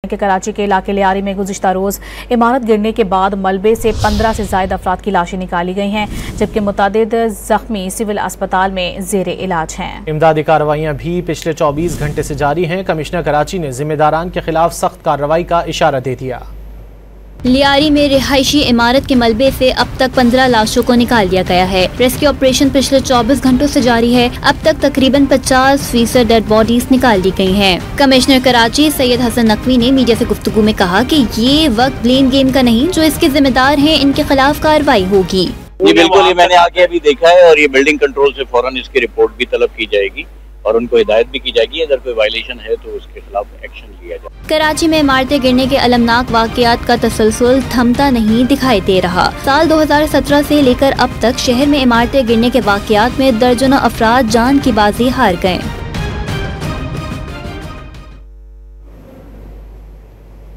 के कराची के इलाके लियारी में गुज़िश्ता रोज इमारत गिरने के बाद मलबे से 15 से ज़ायद अफराद की लाशें निकाली गई हैं, जबकि मुतादिद जख्मी सिविल अस्पताल में ज़ेरे इलाज हैं। इमदादी कार्रवाइयाँ भी पिछले 24 घंटे से जारी हैं। कमिश्नर कराची ने जिम्मेदारान के खिलाफ सख्त कार्रवाई का इशारा दे दिया। लियारी में रिहायशी इमारत के मलबे से अब तक 15 लाशों को निकाल दिया गया है। रेस्क्यू ऑपरेशन पिछले 24 घंटों से जारी है। अब तक तकरीबन 50% डेड बॉडीज निकाल दी गई हैं। कमिश्नर कराची सैयद हसन नकवी ने मीडिया से गुफ्तगू में कहा कि ये वक्त ब्लेम गेम का नहीं, जो इसके जिम्मेदार हैं इनके खिलाफ कार्रवाई होगी। जी बिल्कुल, ये मैंने आगे अभी देखा है और ये बिल्डिंग कंट्रोल से फौरन इसकी रिपोर्ट भी तलब की जाएगी और उनको हिदायत भी की जाएगी, अगर कोई वायलेशन है तो उसके खिलाफ एक्शन लिया जाए। कराची में इमारतें गिरने के अलमनाक वाकयात का तसलसल थमता नहीं दिखाई दे रहा। साल 2017 से लेकर अब तक शहर में इमारतें गिरने के वाकयात में दर्जनों अफराद जान की बाजी हार गए।